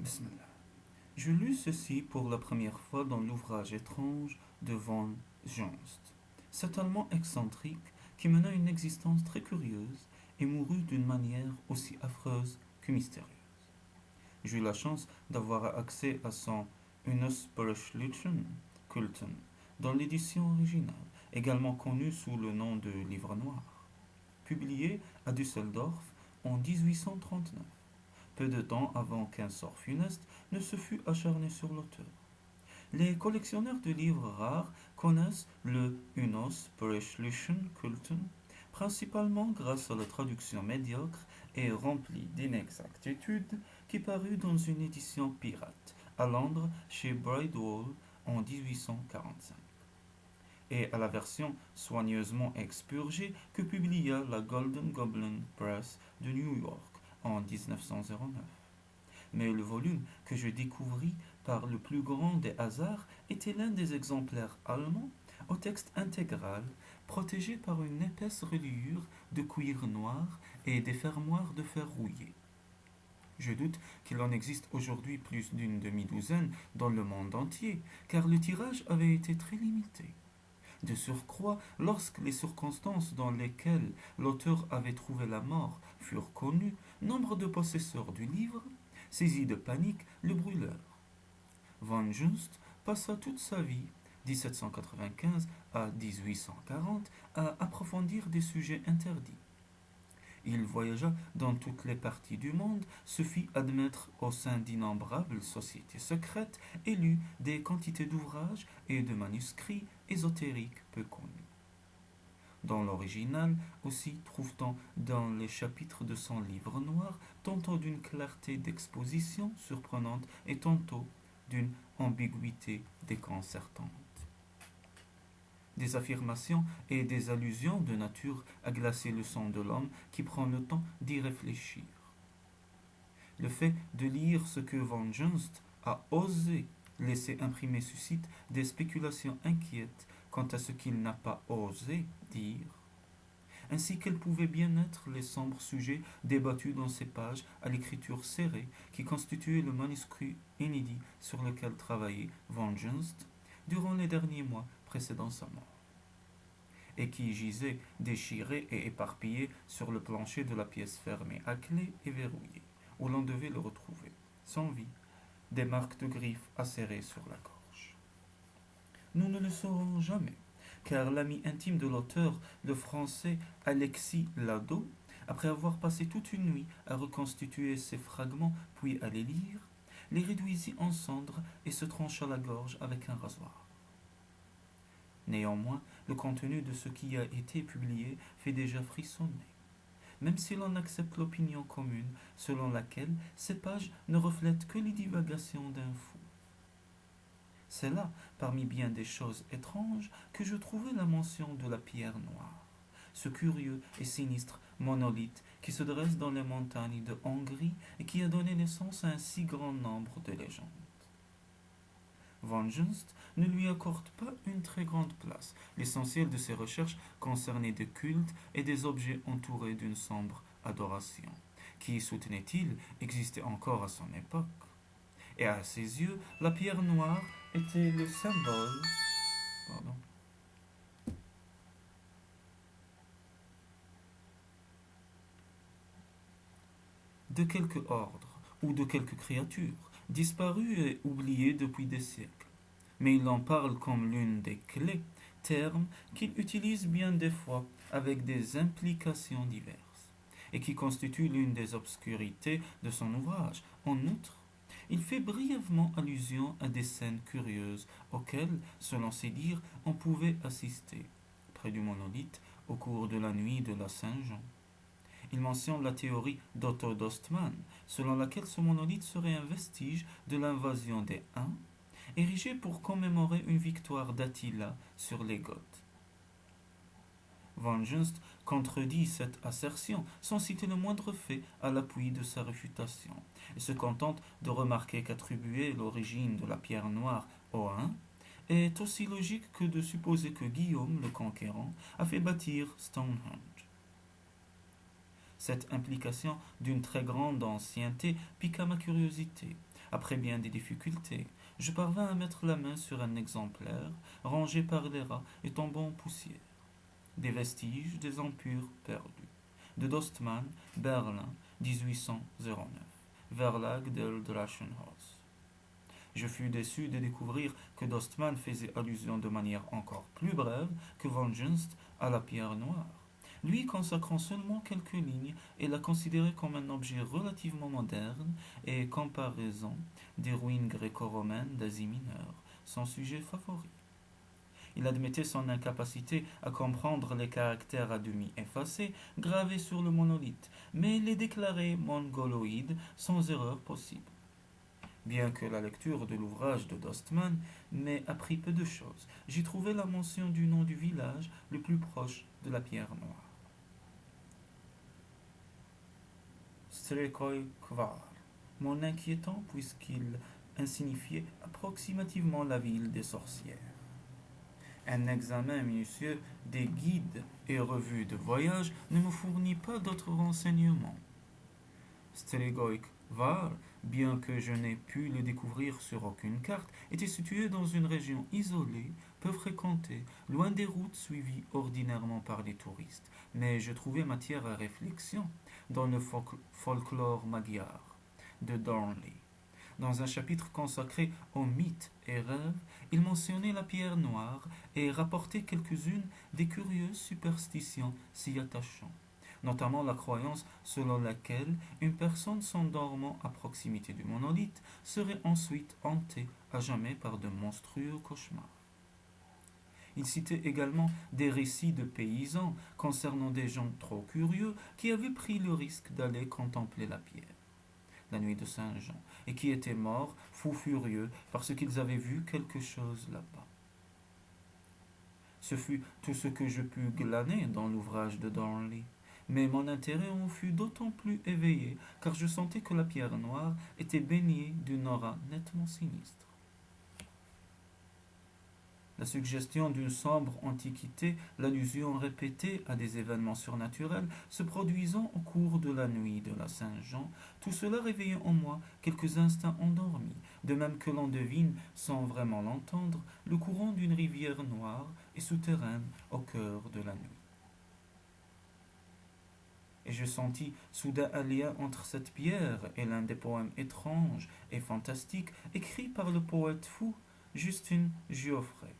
Bismillah. Je lus ceci pour la première fois dans l'ouvrage étrange de von Junst. Cet Allemand excentrique qui mena une existence très curieuse et mourut d'une manière aussi affreuse que mystérieuse. J'eus la chance d'avoir accès à son Unaussprechlichen Kulten dans l'édition originale, également connue sous le nom de Livre Noir, publié à Düsseldorf en 1839, peu de temps avant qu'un sort funeste ne se fût acharné sur l'auteur. Les collectionneurs de livres rares connaissent le Unaussprechlichen Kulten, principalement grâce à la traduction médiocre et remplie d'inexactitudes qui parut dans une édition pirate à Londres chez Bridewell en 1845, et à la version soigneusement expurgée que publia la Golden Goblin Press de New York en 1909. Mais le volume que je découvris par le plus grand des hasards était l'un des exemplaires allemands au texte intégral, protégé par une épaisse reliure de cuir noir et des fermoirs de fer rouillé. Je doute qu'il en existe aujourd'hui plus d'une demi-douzaine dans le monde entier, car le tirage avait été très limité. De surcroît, lorsque les circonstances dans lesquelles l'auteur avait trouvé la mort furent connues, nombre de possesseurs du livre, saisis de panique, le brûlèrent. Von Junst passa toute sa vie, 1795 à 1840, à approfondir des sujets interdits. Il voyagea dans toutes les parties du monde, se fit admettre au sein d'innombrables sociétés secrètes et lut des quantités d'ouvrages et de manuscrits ésotériques peu connus. Dans l'original aussi trouve-t-on dans les chapitres de son livre noir tantôt d'une clarté d'exposition surprenante et tantôt d'une ambiguïté déconcertante. Des affirmations et des allusions de nature à glacer le sang de l'homme qui prend le temps d'y réfléchir. Le fait de lire ce que von Junst a osé laisser imprimer suscite des spéculations inquiètes quant à ce qu'il n'a pas osé dire, ainsi quels pouvaient bien être les sombres sujets débattus dans ces pages à l'écriture serrée qui constituaient le manuscrit inédit sur lequel travaillait von Junst durant les derniers mois précédant sa mort, et qui gisait déchiré et éparpillé sur le plancher de la pièce fermée à clé et verrouillée, où l'on devait le retrouver, sans vie, des marques de griffes acérées sur la gorge. Nous ne le saurons jamais, car l'ami intime de l'auteur, le français Alexis Lado, après avoir passé toute une nuit à reconstituer ces fragments puis à les lire, les réduisit en cendres et se trancha la gorge avec un rasoir. Néanmoins, le contenu de ce qui a été publié fait déjà frissonner, même si l'on accepte l'opinion commune selon laquelle ces pages ne reflètent que les divagations d'un fou. C'est là, parmi bien des choses étranges, que je trouvais la mention de la pierre noire, ce curieux et sinistre monolithe qui se dresse dans les montagnes de Hongrie et qui a donné naissance à un si grand nombre de légendes. Von Junst ne lui accorde pas une très grande place. L'essentiel de ses recherches concernait des cultes et des objets entourés d'une sombre adoration, qui, soutenait-il, existait encore à son époque. Et à ses yeux, la pierre noire était le symbole pardon, de quelque ordre ou de quelque créature, disparue et oubliée depuis des siècles. Mais il en parle comme l'une des clés, terme qu'il utilise bien des fois avec des implications diverses, et qui constitue l'une des obscurités de son ouvrage. En outre, il fait brièvement allusion à des scènes curieuses auxquelles, selon ses dires, on pouvait assister, près du monolithe, au cours de la nuit de la Saint-Jean. Il mentionne la théorie d'Otto d'Ostmann, selon laquelle ce monolithe serait un vestige de l'invasion des Huns, érigé pour commémorer une victoire d'Attila sur les Goths. Von Junst contredit cette assertion sans citer le moindre fait à l'appui de sa réfutation, et se contente de remarquer qu'attribuer l'origine de la pierre noire aux Huns est aussi logique que de supposer que Guillaume le Conquérant a fait bâtir Stonehenge. Cette implication d'une très grande ancienneté piqua ma curiosité, Après bien des difficultés, je parvins à mettre la main sur un exemplaire rangé par les rats et tombant en poussière. Des vestiges des empires perdus. De Dostmann, Berlin, 1809. Verlag del Drachenhaus. Je fus déçu de découvrir que Dostmann faisait allusion de manière encore plus brève que von Junst à la pierre noire, lui consacrant seulement quelques lignes et la considérait comme un objet relativement moderne et comparaison des ruines gréco-romaines d'Asie mineure, son sujet favori. Il admettait son incapacité à comprendre les caractères à demi effacés gravés sur le monolithe, mais les déclarait mongoloïdes sans erreur possible. Bien que la lecture de l'ouvrage de Dostmann m'ait appris peu de choses, j'y trouvais la mention du nom du village le plus proche de la pierre noire. Strekoi Kvar, mon inquiétant puisqu'il insignifiait approximativement la ville des sorcières. Un examen minutieux des guides et revues de voyage ne me fournit pas d'autres renseignements. Stregoic Var, bien que je n'ai pu le découvrir sur aucune carte, était situé dans une région isolée, peu fréquentée, loin des routes suivies ordinairement par les touristes. Mais je trouvais matière à réflexion dans le folklore magyar de Darnley. Dans un chapitre consacré aux mythes et rêves, il mentionnait la pierre noire et rapportait quelques-unes des curieuses superstitions s'y attachant, notamment la croyance selon laquelle une personne s'endormant à proximité du monolithe serait ensuite hantée à jamais par de monstrueux cauchemars. Il citait également des récits de paysans concernant des gens trop curieux qui avaient pris le risque d'aller contempler la pierre la nuit de Saint-Jean, et qui étaient morts, fous furieux, parce qu'ils avaient vu quelque chose là-bas. Ce fut tout ce que je pus glaner dans l'ouvrage de Darnley, mais mon intérêt en fut d'autant plus éveillé, car je sentais que la pierre noire était baignée d'une aura nettement sinistre. La suggestion d'une sombre antiquité, l'allusion répétée à des événements surnaturels se produisant au cours de la nuit de la Saint-Jean, tout cela réveillait en moi quelques instincts endormis, de même que l'on devine, sans vraiment l'entendre, le courant d'une rivière noire et souterraine au cœur de la nuit. Et je sentis soudain un lien entre cette pierre et l'un des poèmes étranges et fantastiques écrits par le poète fou Justin Geoffrey,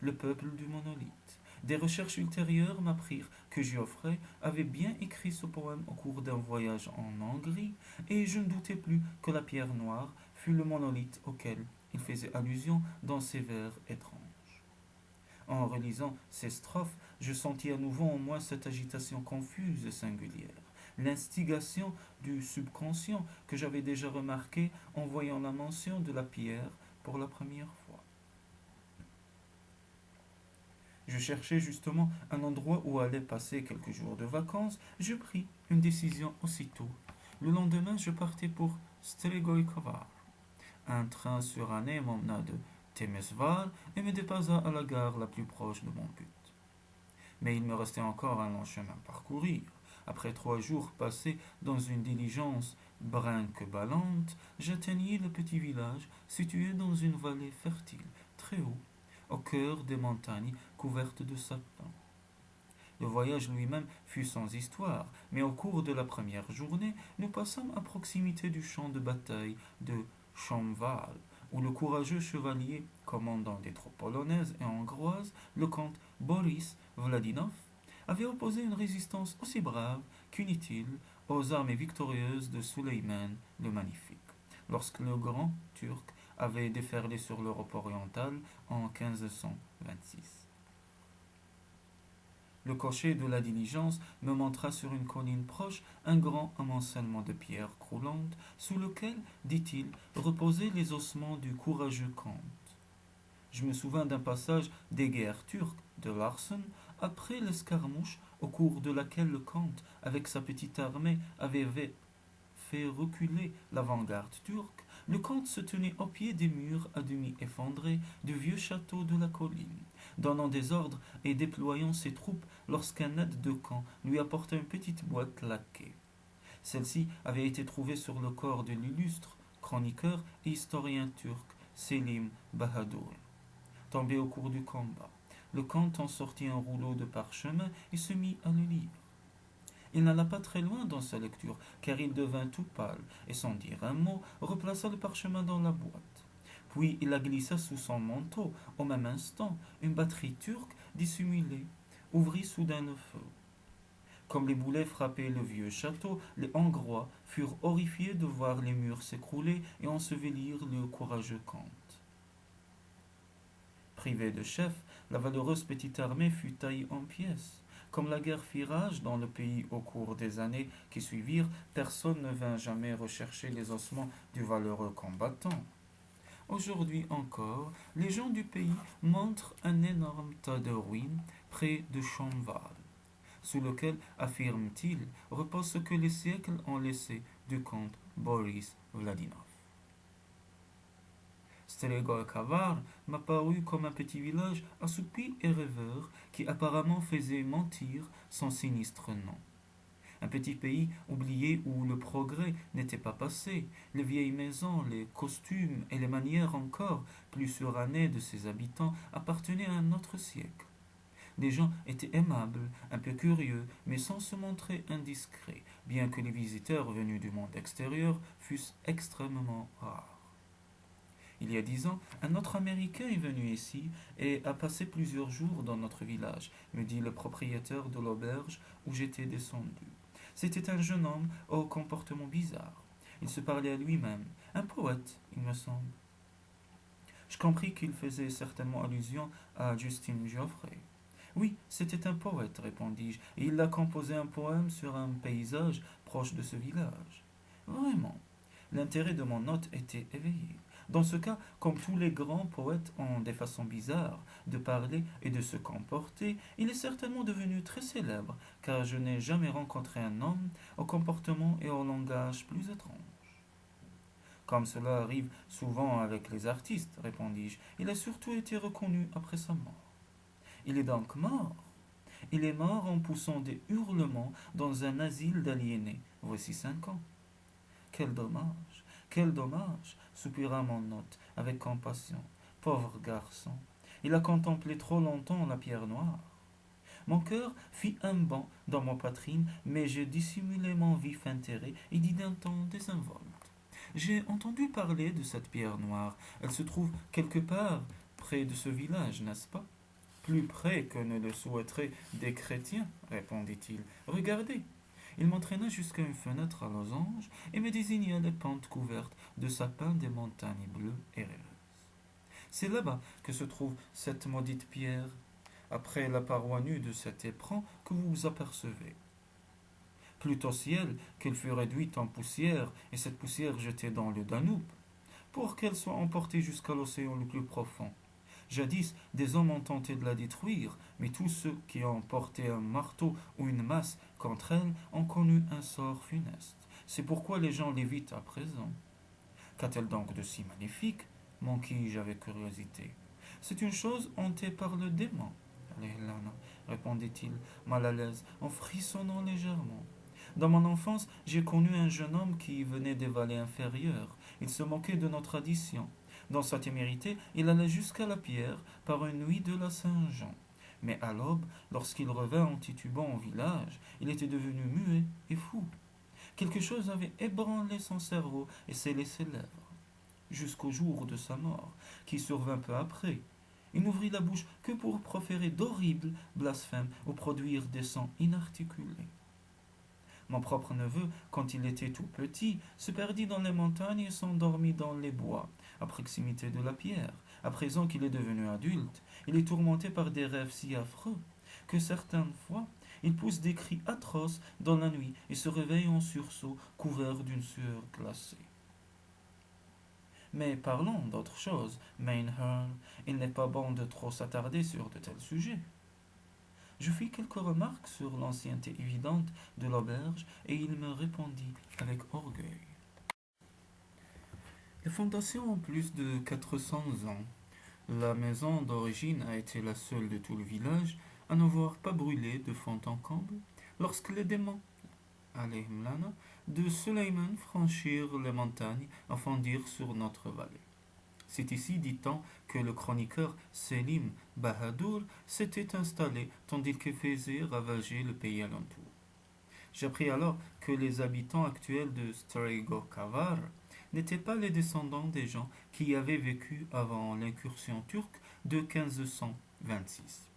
le peuple du monolithe. Des recherches ultérieures m'apprirent que Geoffrey avait bien écrit ce poème au cours d'un voyage en Hongrie, et je ne doutais plus que la pierre noire fût le monolithe auquel il faisait allusion dans ses vers étranges. En relisant ces strophes, je sentis à nouveau en moi cette agitation confuse et singulière, l'instigation du subconscient que j'avais déjà remarqué en voyant la mention de la pierre pour la première fois. Je cherchais justement un endroit où aller passer quelques jours de vacances. Je pris une décision aussitôt. Le lendemain, je partais pour Stregoïkovar. Un train suranné m'emmena de Temesvar et me dépassa à la gare la plus proche de mon but. Mais il me restait encore un long chemin à parcourir. Après 3 jours passés dans une diligence brinque-ballante, j'atteignis le petit village situé dans une vallée fertile, très haut, au cœur des montagnes couvertes de sapins. Le voyage lui-même fut sans histoire, mais au cours de la première journée, nous passâmes à proximité du champ de bataille de Chamval, où le courageux chevalier, commandant des troupes polonaises et hongroises, le comte Boris Vladinov, avait opposé une résistance aussi brave qu'inutile aux armées victorieuses de Suleiman le Magnifique, lorsque le grand Turc avait déferlé sur l'Europe orientale en 1526. Le cocher de la diligence me montra sur une colline proche un grand amoncellement de pierres croulantes, sous lequel, dit-il, reposaient les ossements du courageux comte. Je me souvins d'un passage des guerres turques de Larsen, après l'escarmouche au cours de laquelle le comte, avec sa petite armée, avait fait reculer l'avant-garde turque. Le comte se tenait au pied des murs à demi effondrés du vieux château de la colline, donnant des ordres et déployant ses troupes lorsqu'un aide de camp lui apporta une petite boîte laquée. Celle-ci avait été trouvée sur le corps de l'illustre chroniqueur et historien turc Selim Bahadur, tombé au cours du combat. Le comte en sortit un rouleau de parchemin et se mit à le lire. Il n'alla pas très loin dans sa lecture, car il devint tout pâle, et sans dire un mot, replaça le parchemin dans la boîte. Puis il la glissa sous son manteau. Au même instant, une batterie turque dissimulée ouvrit soudain le feu. Comme les boulets frappaient le vieux château, les Hongrois furent horrifiés de voir les murs s'écrouler et ensevelir le courageux comte. Privée de chef, la valeureuse petite armée fut taillée en pièces. Comme la guerre fit rage dans le pays au cours des années qui suivirent, personne ne vint jamais rechercher les ossements du valeureux combattant. Aujourd'hui encore, les gens du pays montrent un énorme tas de ruines près de Chamval, sous lequel, affirment-ils, repose ce que les siècles ont laissé du comte Boris Vladimir. Stregoy-Kavar m'a paru comme un petit village assoupi et rêveur qui apparemment faisait mentir son sinistre nom. Un petit pays oublié où le progrès n'était pas passé, les vieilles maisons, les costumes et les manières encore plus surannées de ses habitants appartenaient à un autre siècle. Les gens étaient aimables, un peu curieux, mais sans se montrer indiscrets, bien que les visiteurs venus du monde extérieur fussent extrêmement rares. Il y a 10 ans, un autre Américain est venu ici et a passé plusieurs jours dans notre village, me dit le propriétaire de l'auberge où j'étais descendu. C'était un jeune homme au comportement bizarre. Il se parlait à lui-même, un poète, il me semble. Je compris qu'il faisait certainement allusion à Justin Geoffrey. Oui, c'était un poète, répondis-je, et il a composé un poème sur un paysage proche de ce village. Vraiment, l'intérêt de mon hôte était éveillé. Dans ce cas, comme tous les grands poètes ont des façons bizarres de parler et de se comporter, il est certainement devenu très célèbre, car je n'ai jamais rencontré un homme au comportement et au langage plus étrange. Comme cela arrive souvent avec les artistes, répondis-je, il a surtout été reconnu après sa mort. Il est donc mort. Il est mort en poussant des hurlements dans un asile d'aliénés, voici 5 ans. Quel dommage, quel dommage, soupira mon hôte avec compassion. Pauvre garçon, il a contemplé trop longtemps la pierre noire. Mon cœur fit un bond dans ma poitrine, mais je dissimulai mon vif intérêt et dis d'un ton désinvolte. J'ai entendu parler de cette pierre noire. Elle se trouve quelque part près de ce village, n'est-ce pas? Plus près que ne le souhaiteraient des chrétiens, répondit-il. Regardez. Il m'entraîna jusqu'à une fenêtre à losange et me désigna les pentes couvertes de sapins des montagnes bleues et rêveuses. C'est là-bas que se trouve cette maudite pierre, après la paroi nue de cet éperon que vous apercevez. Plût au ciel qu'elle fût réduite en poussière et cette poussière jetée dans le Danube, pour qu'elle soit emportée jusqu'à l'océan le plus profond. Jadis, des hommes ont tenté de la détruire, mais tous ceux qui ont porté un marteau ou une masse contre elle ont connu un sort funeste. C'est pourquoi les gens l'évitent à présent. Qu'a-t-elle donc de si magnifique? M'enquis-je avec curiosité. C'est une chose hantée par le démon. Lehlana, répondit-il, mal à l'aise, en frissonnant légèrement. Dans mon enfance, j'ai connu un jeune homme qui venait des vallées inférieures. Il se moquait de nos traditions. Dans sa témérité, il allait jusqu'à la pierre par une nuit de la Saint-Jean. Mais à l'aube, lorsqu'il revint en titubant au village, il était devenu muet et fou. Quelque chose avait ébranlé son cerveau et scellé ses lèvres. Jusqu'au jour de sa mort, qui survint peu après. Il n'ouvrit la bouche que pour proférer d'horribles blasphèmes ou produire des sons inarticulés. Mon propre neveu, quand il était tout petit, se perdit dans les montagnes et s'endormit dans les bois, à proximité de la pierre. À présent qu'il est devenu adulte, il est tourmenté par des rêves si affreux que certaines fois, il pousse des cris atroces dans la nuit et se réveille en sursaut, couvert d'une sueur glacée. Mais parlons d'autre chose, Mainhern. Il n'est pas bon de trop s'attarder sur de tels sujets. Je fis quelques remarques sur l'ancienneté évidente de l'auberge et il me répondit avec orgueil. Les fondations ont plus de 400 ans. La maison d'origine a été la seule de tout le village à n'avoir pas brûlé de fond en comble lorsque les démons, Alehmlana, de Suleiman franchir les montagnes à fondir sur notre vallée. C'est ici, dit-on, que le chroniqueur Selim Bahadur s'était installé tandis qu'il faisait ravager le pays alentour. J'appris alors que les habitants actuels de Strego-Kavar n'étaient pas les descendants des gens qui y avaient vécu avant l'incursion turque de 1526.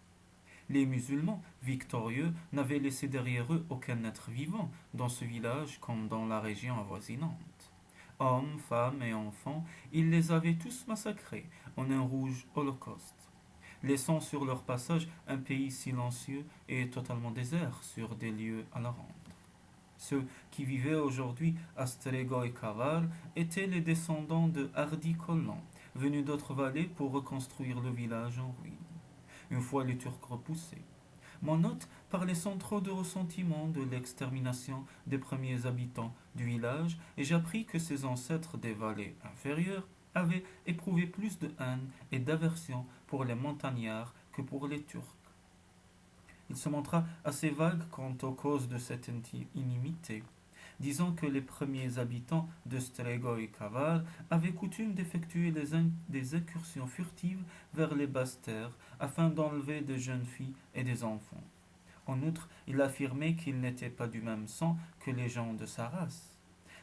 Les musulmans victorieux n'avaient laissé derrière eux aucun être vivant dans ce village comme dans la région avoisinante. Hommes, femmes et enfants, ils les avaient tous massacrés en un rouge holocauste, laissant sur leur passage un pays silencieux et totalement désert sur des lieux à la ronde. Ceux qui vivaient aujourd'hui à Strego et Kavar étaient les descendants de hardis colons, venus d'autres vallées pour reconstruire le village en ruine, une fois les Turcs repoussés. Mon hôte parlait sans trop de ressentiment de l'extermination des premiers habitants du village et j'appris que ses ancêtres des vallées inférieures avaient éprouvé plus de haine et d'aversion pour les montagnards que pour les Turcs. Il se montra assez vague quant aux causes de cette inimité, disant que les premiers habitants de Strego et Kavar avaient coutume d'effectuer des incursions furtives vers les basses terres afin d'enlever des jeunes filles et des enfants. En outre, il affirmait qu'ils n'étaient pas du même sang que les gens de sa race.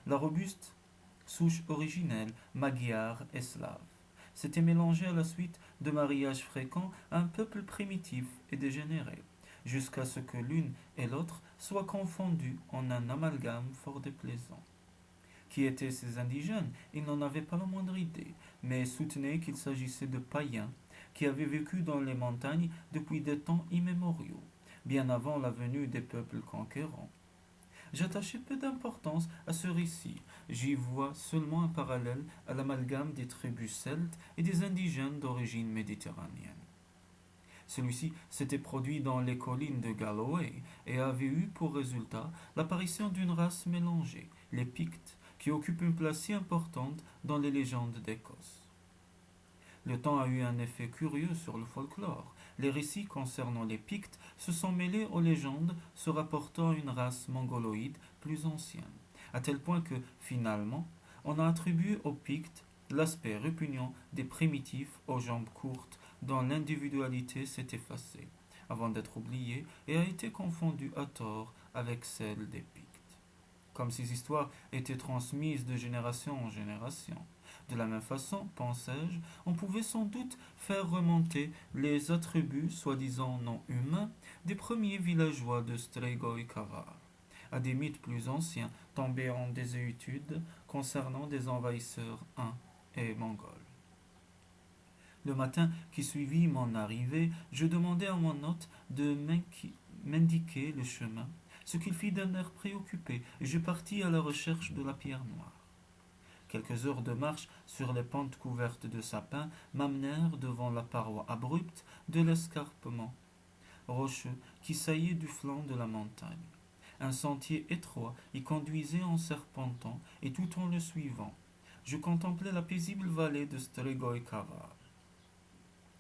La robuste souche originelle, magyare et slave, s'était mélangée à la suite de mariages fréquents à un peuple primitif et dégénéré, jusqu'à ce que l'une et l'autre soient confondues en un amalgame fort déplaisant. Qui étaient ces indigènes? Il n'en avait pas la moindre idée, mais soutenait qu'il s'agissait de païens qui avaient vécu dans les montagnes depuis des temps immémoriaux, bien avant la venue des peuples conquérants. J'attachais peu d'importance à ce récit, j'y vois seulement un parallèle à l'amalgame des tribus celtes et des indigènes d'origine méditerranéenne. Celui-ci s'était produit dans les collines de Galloway et avait eu pour résultat l'apparition d'une race mélangée, les Pictes, qui occupent une place si importante dans les légendes d'Écosse. Le temps a eu un effet curieux sur le folklore. Les récits concernant les Pictes se sont mêlés aux légendes se rapportant à une race mongoloïde plus ancienne, à tel point que, finalement, on a attribué aux Pictes l'aspect répugnant des primitifs aux jambes courtes dont l'individualité s'est effacée, avant d'être oubliée et a été confondue à tort avec celle des Pictes. Comme ces histoires étaient transmises de génération en génération. De la même façon, pensais-je, on pouvait sans doute faire remonter les attributs soi-disant non humains des premiers villageois de Strego et Kavar à des mythes plus anciens tombés en désuétude concernant des envahisseurs huns et mongols. Le matin qui suivit mon arrivée, je demandai à mon hôte de m'indiquer le chemin, ce qu'il fit d'un air préoccupé, et je partis à la recherche de la pierre noire. Quelques heures de marche sur les pentes couvertes de sapins m'amenèrent devant la paroi abrupte de l'escarpement rocheux qui saillait du flanc de la montagne. Un sentier étroit y conduisait en serpentant, et tout en le suivant, je contemplais la paisible vallée de Strego et Kavar.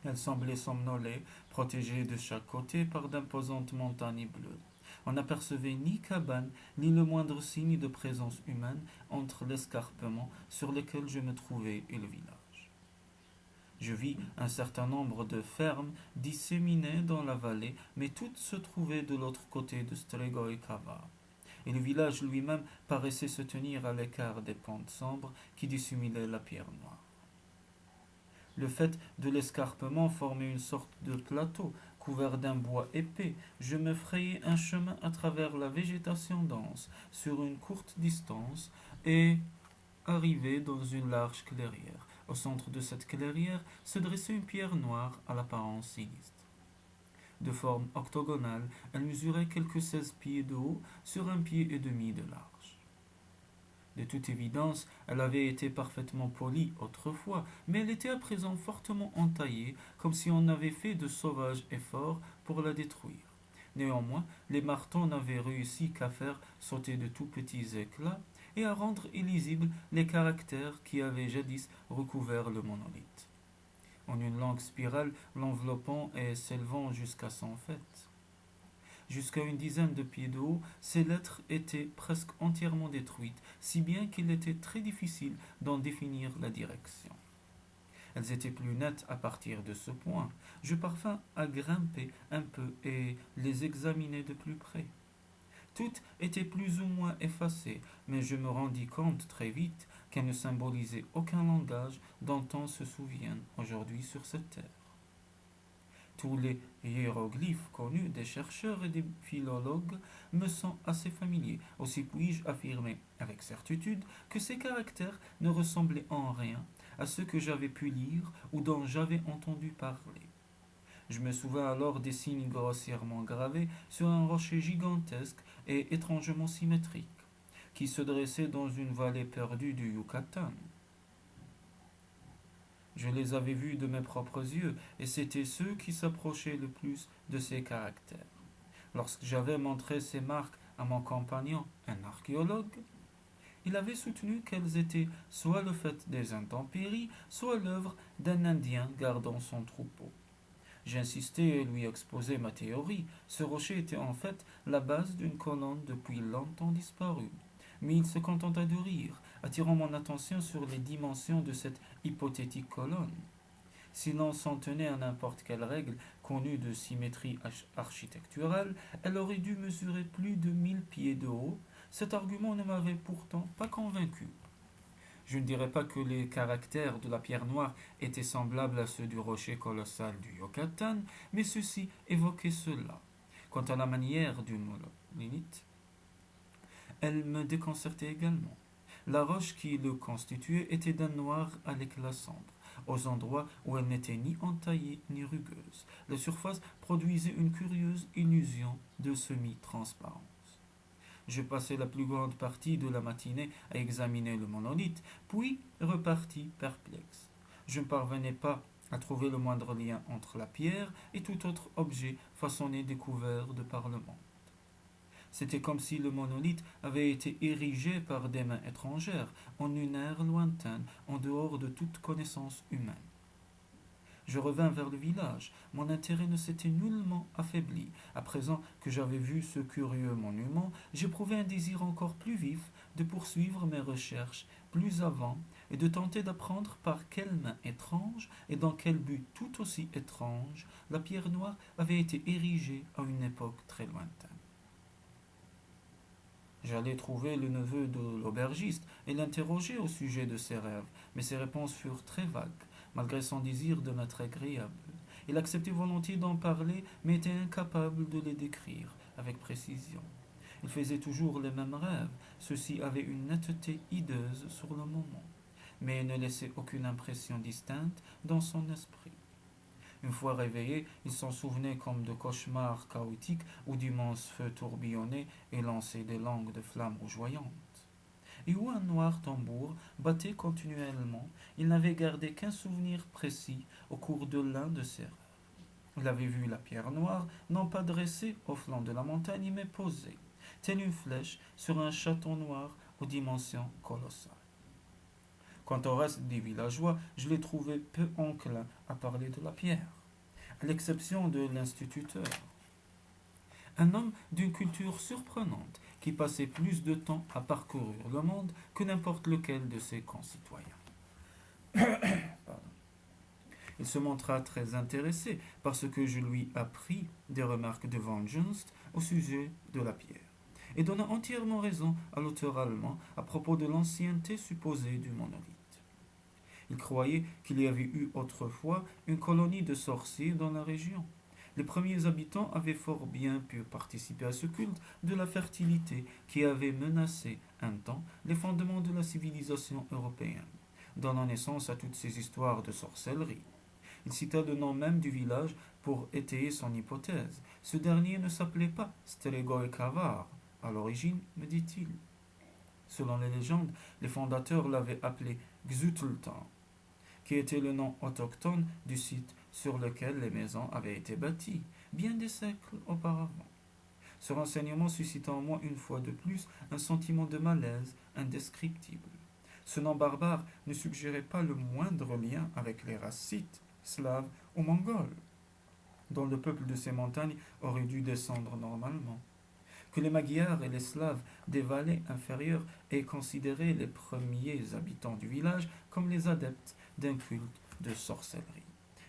Elle semblait somnoler, protégée de chaque côté par d'imposantes montagnes bleues. On n'apercevait ni cabane, ni le moindre signe de présence humaine entre l'escarpement sur lequel je me trouvais et le village. Je vis un certain nombre de fermes disséminées dans la vallée, mais toutes se trouvaient de l'autre côté de Strego et Kavar, et le village lui-même paraissait se tenir à l'écart des pentes sombres qui dissimulaient la pierre noire. Le fait de l'escarpement formait une sorte de plateau couvert d'un bois épais. Je me frayai un chemin à travers la végétation dense sur une courte distance et arrivai dans une large clairière. Au centre de cette clairière se dressait une pierre noire à l'apparence sinistre. De forme octogonale, elle mesurait quelques 16 pieds de haut sur 1,5 pied de large. De toute évidence, elle avait été parfaitement polie autrefois, mais elle était à présent fortement entaillée, comme si on avait fait de sauvages efforts pour la détruire. Néanmoins, les marteaux n'avaient réussi qu'à faire sauter de tout petits éclats et à rendre illisibles les caractères qui avaient jadis recouvert le monolithe, en une longue spirale l'enveloppant et s'élevant jusqu'à son faîte. Jusqu'à une dizaine de pieds de haut, ces lettres étaient presque entièrement détruites, si bien qu'il était très difficile d'en définir la direction. Elles étaient plus nettes à partir de ce point. Je parvins à grimper un peu et les examiner de plus près. Toutes étaient plus ou moins effacées, mais je me rendis compte très vite qu'elles ne symbolisaient aucun langage dont on se souvienne aujourd'hui sur cette terre. Tous les hiéroglyphes connus des chercheurs et des philologues me sont assez familiers. Aussi puis-je affirmer avec certitude que ces caractères ne ressemblaient en rien à ceux que j'avais pu lire ou dont j'avais entendu parler. Je me souvins alors des signes grossièrement gravés sur un rocher gigantesque et étrangement symétrique, qui se dressait dans une vallée perdue du Yucatan. Je les avais vus de mes propres yeux, et c'étaient ceux qui s'approchaient le plus de ces caractères. Lorsque j'avais montré ces marques à mon compagnon, un archéologue, il avait soutenu qu'elles étaient soit le fait des intempéries, soit l'œuvre d'un Indien gardant son troupeau. J'insistais et lui exposai ma théorie. Ce rocher était en fait la base d'une colonne depuis longtemps disparue. Mais il se contenta de rire, attirant mon attention sur les dimensions de cette hypothétique colonne. Si l'on s'en tenait à n'importe quelle règle connue de symétrie architecturale, elle aurait dû mesurer plus de 1000 pieds de haut. Cet argument ne m'avait pourtant pas convaincu. Je ne dirais pas que les caractères de la pierre noire étaient semblables à ceux du rocher colossal du Yucatan, mais ceux-ci évoquaient cela. Quant à la manière du monolithe, elle me déconcertait également. La roche qui le constituait était d'un noir à l'éclat sombre, aux endroits où elle n'était ni entaillée ni rugueuse. La surface produisait une curieuse illusion de semi-transparence. Je passai la plus grande partie de la matinée à examiner le monolithe, puis repartis perplexe. Je ne parvenais pas à trouver le moindre lien entre la pierre et tout autre objet façonné découvert de par le monde. C'était comme si le monolithe avait été érigé par des mains étrangères, en une ère lointaine, en dehors de toute connaissance humaine. Je revins vers le village. Mon intérêt ne s'était nullement affaibli. À présent que j'avais vu ce curieux monument, j'éprouvais un désir encore plus vif de poursuivre mes recherches plus avant et de tenter d'apprendre par quelle main étrange et dans quel but tout aussi étrange la pierre noire avait été érigée à une époque très lointaine. J'allais trouver le neveu de l'aubergiste et l'interroger au sujet de ses rêves, mais ses réponses furent très vagues, malgré son désir de m'être agréable. Il acceptait volontiers d'en parler, mais était incapable de les décrire avec précision. Il faisait toujours les mêmes rêves, ceux-ci avaient une netteté hideuse sur le moment, mais ne laissaient aucune impression distincte dans son esprit. Une fois réveillé, il s'en souvenait comme de cauchemars chaotiques où d'immenses feux tourbillonnaient et lançaient des langues de flammes rougeoyantes. Et où un noir tambour battait continuellement, il n'avait gardé qu'un souvenir précis au cours de l'un de ses rêves. Il avait vu la pierre noire, non pas dressée au flanc de la montagne, mais posée, telle une flèche sur un château noir aux dimensions colossales. Quant au reste des villageois, je les trouvais peu enclins à parler de la pierre, à l'exception de l'instituteur. Un homme d'une culture surprenante, qui passait plus de temps à parcourir le monde que n'importe lequel de ses concitoyens. Il se montra très intéressé par ce que je lui appris des remarques de Van Junst au sujet de la pierre, et donna entièrement raison à l'auteur allemand à propos de l'ancienneté supposée du monolithe. Il croyait qu'il y avait eu autrefois une colonie de sorciers dans la région. Les premiers habitants avaient fort bien pu participer à ce culte de la fertilité qui avait menacé un temps les fondements de la civilisation européenne, donnant naissance à toutes ces histoires de sorcellerie. Il cita le nom même du village pour étayer son hypothèse. Ce dernier ne s'appelait pas Strigoi Kavar, à l'origine, me dit-il. Selon les légendes, les fondateurs l'avaient appelé Xutultan, qui était le nom autochtone du site sur lequel les maisons avaient été bâties, bien des siècles auparavant. Ce renseignement suscita en moi une fois de plus un sentiment de malaise indescriptible. Ce nom barbare ne suggérait pas le moindre lien avec les races scythes, slaves ou mongols. dont le peuple de ces montagnes aurait dû descendre normalement. Que les Magyars et les Slaves des vallées inférieures aient considéré les premiers habitants du village comme les adeptes d'un culte de sorcellerie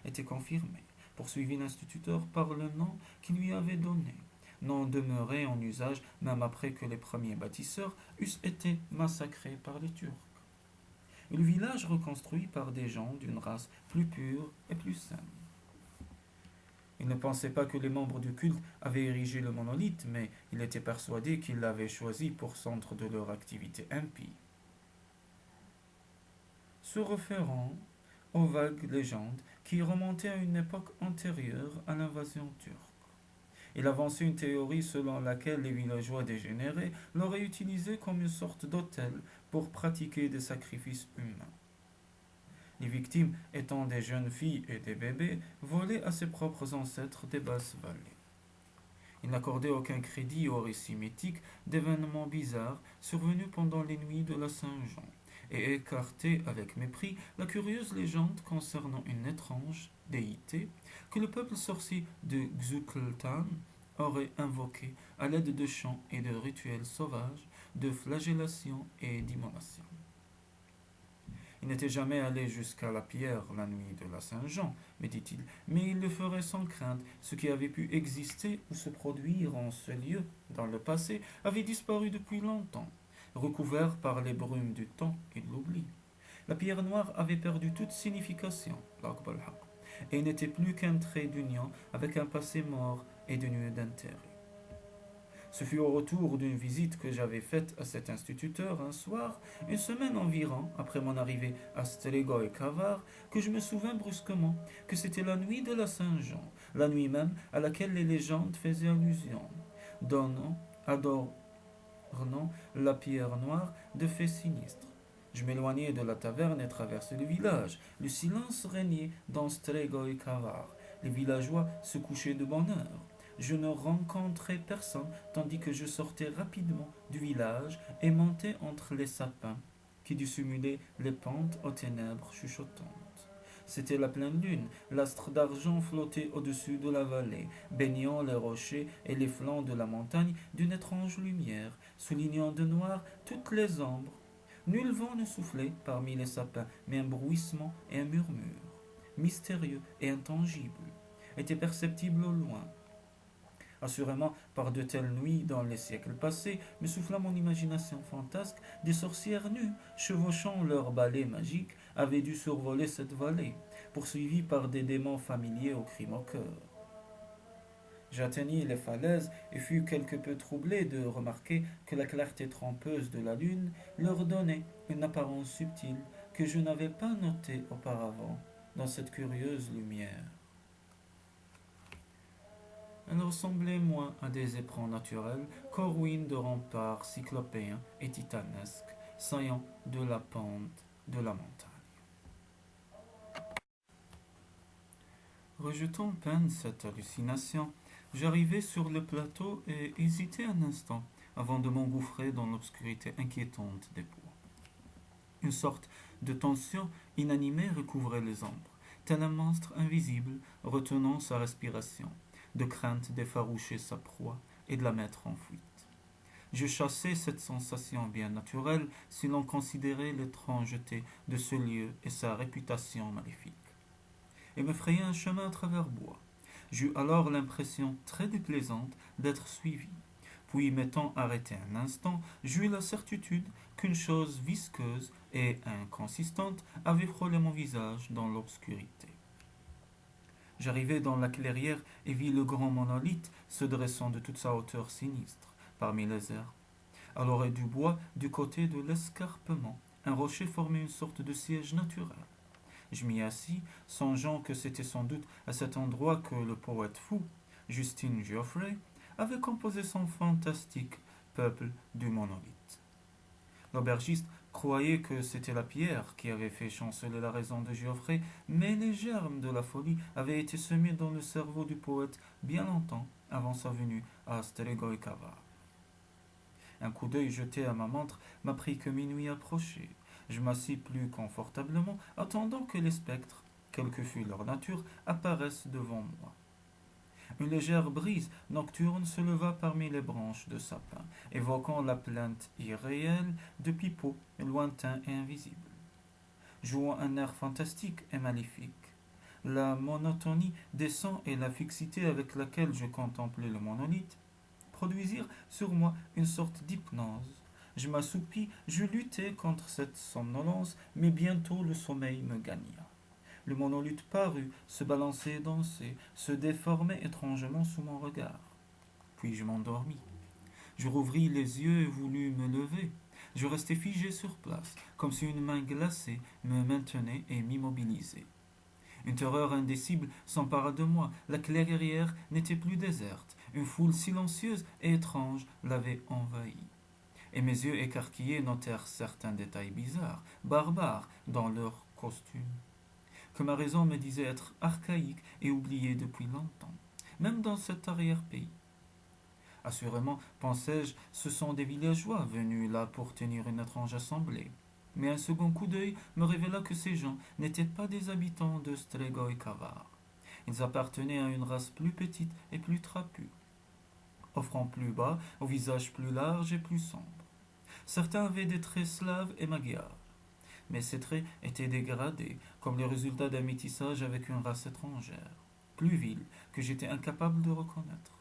était confirmé, poursuivit l'instituteur par le nom qu'il lui avait donné, nom demeuré en usage même après que les premiers bâtisseurs eussent été massacrés par les Turcs. Et le village reconstruit par des gens d'une race plus pure et plus saine. Il ne pensait pas que les membres du culte avaient érigé le monolithe, mais il était persuadé qu'ils l'avaient choisi pour centre de leur activité impie. Se référant aux vagues légendes qui remontaient à une époque antérieure à l'invasion turque. Il avançait une théorie selon laquelle les villageois dégénérés l'auraient utilisé comme une sorte d'autel pour pratiquer des sacrifices humains. Les victimes étant des jeunes filles et des bébés volés à ses propres ancêtres des basses vallées. Il n'accordait aucun crédit aux récits mythiques d'événements bizarres survenus pendant les nuits de la Saint-Jean et écartait avec mépris la curieuse légende concernant une étrange déité que le peuple sorcier de Xucletan aurait invoquée à l'aide de chants et de rituels sauvages, de flagellation et d'immolation. Il n'était jamais allé jusqu'à la pierre la nuit de la Saint-Jean, me dit-il, mais il le ferait sans crainte. Ce qui avait pu exister ou se produire en ce lieu dans le passé avait disparu depuis longtemps, recouvert par les brumes du temps et de l'oubli. La pierre noire avait perdu toute signification, et n'était plus qu'un trait d'union avec un passé mort et dénué d'intérêt. Ce fut au retour d'une visite que j'avais faite à cet instituteur un soir, une semaine environ après mon arrivée à Strigoi Kavar, que je me souvins brusquement que c'était la nuit de la Saint-Jean, la nuit même à laquelle les légendes faisaient allusion, adornant la pierre noire de faits sinistres. Je m'éloignai de la taverne et traversai le village. Le silence régnait dans Strigoi Kavar. Les villageois se couchaient de bonne heure. Je ne rencontrais personne tandis que je sortais rapidement du village et montais entre les sapins qui dissimulaient les pentes aux ténèbres chuchotantes. C'était la pleine lune, l'astre d'argent flottait au-dessus de la vallée, baignant les rochers et les flancs de la montagne d'une étrange lumière, soulignant de noir toutes les ombres. Nul vent ne soufflait parmi les sapins, mais un bruissement et un murmure, mystérieux et intangible, étaient perceptibles au loin. Assurément, par de telles nuits dans les siècles passés, me souffla mon imagination fantasque, des sorcières nues, chevauchant leurs balais magiques, avaient dû survoler cette vallée, poursuivies par des démons familiers au cri moqueur. J'atteignis les falaises et fus quelque peu troublé de remarquer que la clarté trompeuse de la lune leur donnait une apparence subtile que je n'avais pas notée auparavant dans cette curieuse lumière. Elle ressemblait moins à des éperons naturels qu'aux ruines de remparts cyclopéens et titanesques, saillant de la pente de la montagne. Rejetant peine cette hallucination, j'arrivai sur le plateau et hésitai un instant avant de m'engouffrer dans l'obscurité inquiétante des bois. Une sorte de tension inanimée recouvrait les ombres, tel un monstre invisible retenant sa respiration, de crainte d'effaroucher sa proie et de la mettre en fuite. Je chassais cette sensation bien naturelle si l'on considérait l'étrangeté de ce lieu et sa réputation maléfique, et me frayai un chemin à travers bois. J'eus alors l'impression très déplaisante d'être suivi. Puis, m'étant arrêté un instant, j'eus la certitude qu'une chose visqueuse et inconsistante avait frôlé mon visage dans l'obscurité. J'arrivai dans la clairière et vis le grand monolithe se dressant de toute sa hauteur sinistre parmi les herbes. À l'oreille du bois, du côté de l'escarpement, un rocher formait une sorte de siège naturel. Je m'y assis, songeant que c'était sans doute à cet endroit que le poète fou, Justin Geoffrey, avait composé son fantastique peuple du monolithe. L'aubergiste croyait que c'était la pierre qui avait fait chanceler la raison de Geoffrey, mais les germes de la folie avaient été semés dans le cerveau du poète bien longtemps avant sa venue à Strigoi Kavar. Un coup d'œil jeté à ma montre m'apprit que minuit approchait. Je m'assis plus confortablement, attendant que les spectres, quelle que fût leur nature, apparaissent devant moi. Une légère brise nocturne se leva parmi les branches de sapin, évoquant la plainte irréelle de pipeaux lointains et invisibles, jouant un air fantastique et maléfique. La monotonie des sons et la fixité avec laquelle je contemplais le monolithe produisirent sur moi une sorte d'hypnose. Je m'assoupis, je luttai contre cette somnolence, mais bientôt le sommeil me gagna. Le monolithe parut, se balancer et danser, se déformer étrangement sous mon regard. Puis je m'endormis. Je rouvris les yeux et voulus me lever. Je restai figé sur place, comme si une main glacée me maintenait et m'immobilisait. Une terreur indicible s'empara de moi. La clairière n'était plus déserte. Une foule silencieuse et étrange l'avait envahie. Et mes yeux écarquillés notèrent certains détails bizarres, barbares dans leurs costumes, que ma raison me disait être archaïques et oubliés depuis longtemps, même dans cet arrière-pays. Assurément, pensais-je, ce sont des villageois venus là pour tenir une étrange assemblée. Mais un second coup d'œil me révéla que ces gens n'étaient pas des habitants de Strigoi Kavar. Ils appartenaient à une race plus petite et plus trapue, offrant plus bas, au visage plus large et plus sombre. Certains avaient des traits slaves et magyars, mais ces traits étaient dégradés, comme le résultat d'un métissage avec une race étrangère, plus vile, que j'étais incapable de reconnaître.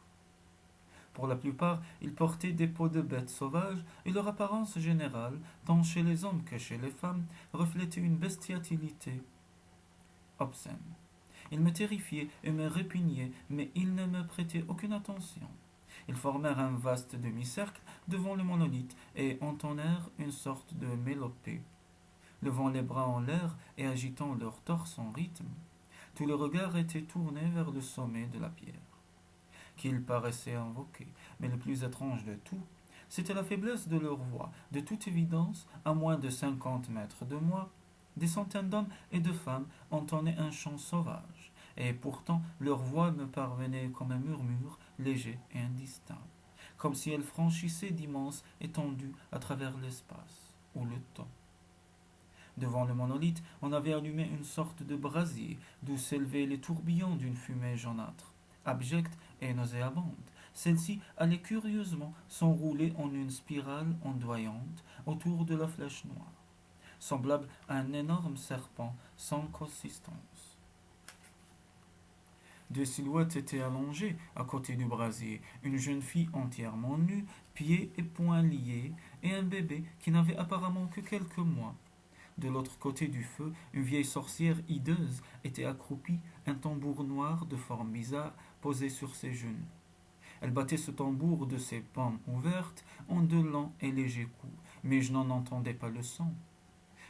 Pour la plupart, ils portaient des peaux de bêtes sauvages et leur apparence générale, tant chez les hommes que chez les femmes, reflétait une bestialité obscène. Ils me terrifiaient et me répugnaient, mais ils ne me prêtaient aucune attention. Ils formèrent un vaste demi-cercle devant le monolithe et entonnèrent une sorte de mélopée, levant les bras en l'air et agitant leur torse en rythme. Tout le regard était tourné vers le sommet de la pierre, qu'ils paraissaient invoquer. Mais le plus étrange de tout, c'était la faiblesse de leur voix. De toute évidence, à moins de 50 mètres de moi, des centaines d'hommes et de femmes entonnaient un chant sauvage, et pourtant leur voix me parvenait comme un murmure léger et indistinct, comme si elle franchissait d'immenses étendues à travers l'espace ou le temps. Devant le monolithe, on avait allumé une sorte de brasier, d'où s'élevaient les tourbillons d'une fumée jaunâtre, abjecte et nauséabonde. Celle-ci allait curieusement s'enrouler en une spirale ondoyante autour de la flèche noire, semblable à un énorme serpent sans consistance. Deux silhouettes étaient allongées à côté du brasier, une jeune fille entièrement nue, pieds et poings liés, et un bébé qui n'avait apparemment que quelques mois. De l'autre côté du feu, une vieille sorcière hideuse était accroupie, un tambour noir de forme bizarre posé sur ses genoux. Elle battait ce tambour de ses paumes ouvertes en de lents et légers coups, mais je n'en entendais pas le son.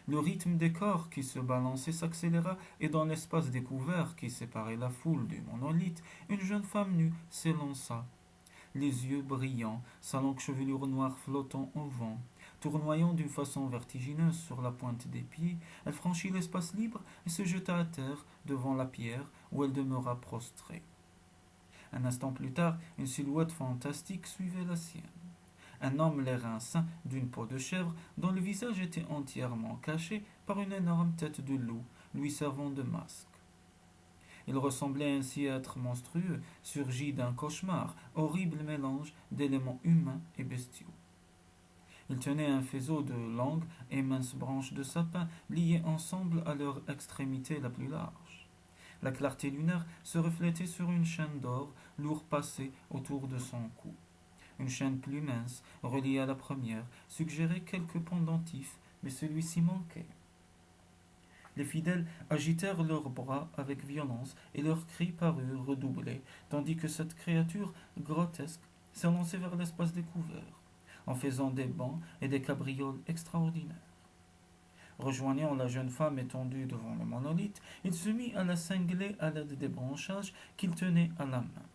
Le rythme des corps qui se balançaient s'accéléra, et dans l'espace découvert qui séparait la foule du monolithe, une jeune femme nue s'élança, les yeux brillants, sa longue chevelure noire flottant au vent. Tournoyant d'une façon vertigineuse sur la pointe des pieds, elle franchit l'espace libre et se jeta à terre devant la pierre où elle demeura prostrée. Un instant plus tard, une silhouette fantastique suivait la sienne. Un homme l'air sain d'une peau de chèvre dont le visage était entièrement caché par une énorme tête de loup lui servant de masque. Il ressemblait ainsi à être monstrueux, surgi d'un cauchemar, horrible mélange d'éléments humains et bestiaux. Il tenait un faisceau de longues et minces branches de sapin liées ensemble à leur extrémité la plus large. La clarté lunaire se reflétait sur une chaîne d'or lourd passée autour de son cou. Une chaîne plus mince, reliée à la première, suggérait quelques pendentifs, mais celui-ci manquait. Les fidèles agitèrent leurs bras avec violence et leurs cris parurent redoublés, tandis que cette créature grotesque s'élançait vers l'espace découvert, en faisant des bonds et des cabrioles extraordinaires. Rejoignant la jeune femme étendue devant le monolithe, il se mit à la cingler à l'aide des branchages qu'il tenait à la main.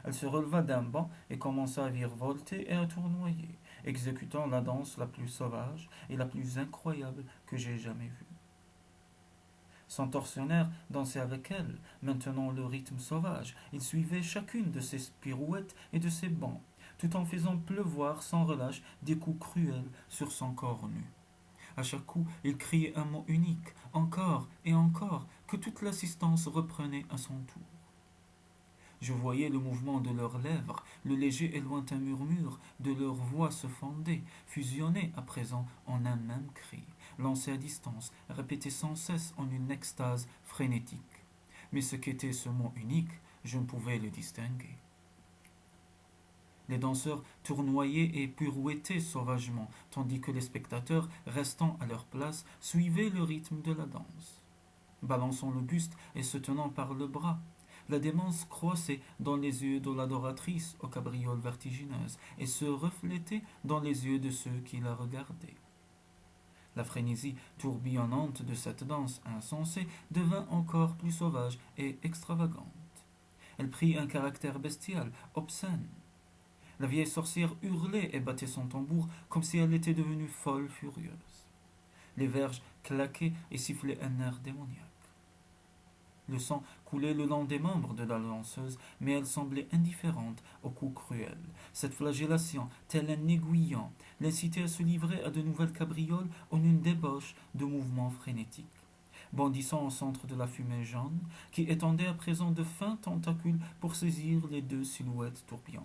Elle se releva d'un banc et commença à virevolter et à tournoyer, exécutant la danse la plus sauvage et la plus incroyable que j'aie jamais vue. Son tortionnaire dansait avec elle, maintenant le rythme sauvage. Il suivait chacune de ses pirouettes et de ses bonds, tout en faisant pleuvoir sans relâche des coups cruels sur son corps nu. À chaque coup, il criait un mot unique, encore et encore, que toute l'assistance reprenait à son tour. Je voyais le mouvement de leurs lèvres, le léger et lointain murmure de leur voix se fonder, fusionner à présent en un même cri, lancé à distance, répété sans cesse en une extase frénétique. Mais ce qu'était ce mot unique, je ne pouvais le distinguer. Les danseurs tournoyaient et pirouettaient sauvagement, tandis que les spectateurs, restant à leur place, suivaient le rythme de la danse. Balançant le buste et se tenant par le bras, la démence croissait dans les yeux de l'adoratrice aux cabrioles vertigineuses et se reflétait dans les yeux de ceux qui la regardaient. La frénésie tourbillonnante de cette danse insensée devint encore plus sauvage et extravagante. Elle prit un caractère bestial, obscène. La vieille sorcière hurlait et battait son tambour comme si elle était devenue folle furieuse. Les verges claquaient et sifflaient un air démoniaque. Le sang coulait le long des membres de la danseuse, mais elle semblait indifférente aux coups cruels. Cette flagellation, tel un aiguillon, l'incitait à se livrer à de nouvelles cabrioles en une débauche de mouvements frénétiques, bondissant au centre de la fumée jaune, qui étendait à présent de fins tentacules pour saisir les deux silhouettes tourbillonnes.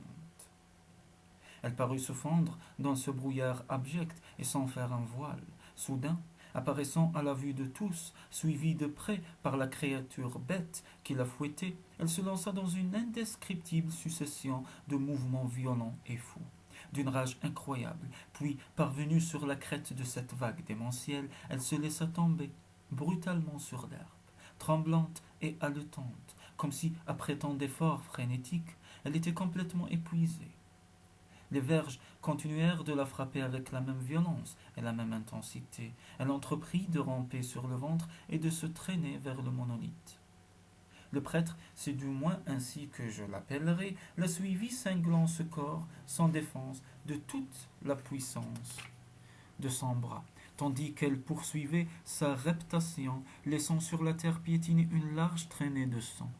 Elle parut se fondre dans ce brouillard abject et s'en faire un voile. Soudain, apparaissant à la vue de tous, suivie de près par la créature bête qui la fouettait, elle se lança dans une indescriptible succession de mouvements violents et fous, d'une rage incroyable. Puis, parvenue sur la crête de cette vague démentielle, elle se laissa tomber brutalement sur l'herbe, tremblante et haletante, comme si, après tant d'efforts frénétiques, elle était complètement épuisée. Les verges continuèrent de la frapper avec la même violence et la même intensité. Elle entreprit de ramper sur le ventre et de se traîner vers le monolithe. Le prêtre, c'est du moins ainsi que je l'appellerai, la suivit cinglant ce corps sans défense de toute la puissance de son bras, tandis qu'elle poursuivait sa reptation, laissant sur la terre piétiner une large traînée de sang.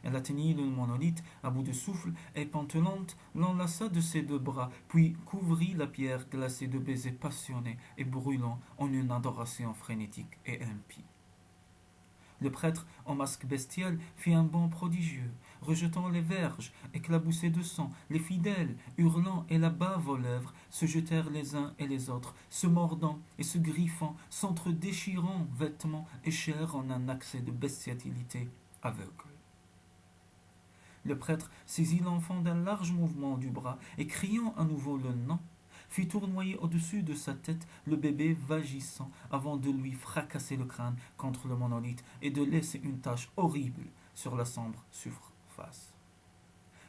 Elle atteignit le monolithe à bout de souffle et pantelante, l'enlaça de ses deux bras, puis couvrit la pierre glacée de baisers passionnés et brûlants en une adoration frénétique et impie. Le prêtre, en masque bestial, fit un bond prodigieux, rejetant les verges éclaboussées de sang. Les fidèles, hurlant et la bave aux lèvres, se jetèrent les uns et les autres, se mordant et se griffant, s'entre-déchirant vêtements et chair en un accès de bestialité aveugle. Le prêtre saisit l'enfant d'un large mouvement du bras et, criant à nouveau le nom, fit tournoyer au-dessus de sa tête le bébé vagissant avant de lui fracasser le crâne contre le monolithe et de laisser une tache horrible sur la sombre surface.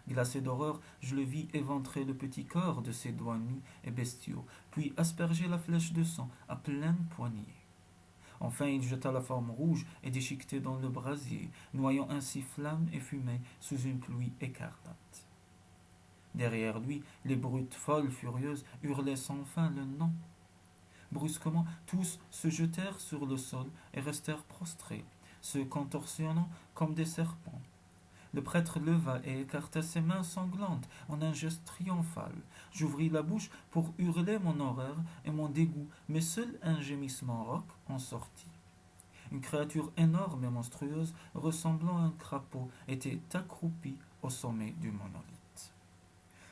Glacé d'horreur, je le vis éventrer le petit corps de ses doigts nus et bestiaux, puis asperger la flèche de sang à pleine poignée. Enfin, il jeta la forme rouge et déchiquetée dans le brasier, noyant ainsi flammes et fumée sous une pluie écarlate. Derrière lui, les brutes folles furieuses hurlaient sans fin le nom. Brusquement, tous se jetèrent sur le sol et restèrent prostrés, se contorsionnant comme des serpents. Le prêtre leva et écarta ses mains sanglantes en un geste triomphal. J'ouvris la bouche pour hurler mon horreur et mon dégoût, mais seul un gémissement rauque en sortit. Une créature énorme et monstrueuse, ressemblant à un crapaud, était accroupie au sommet du monolithe.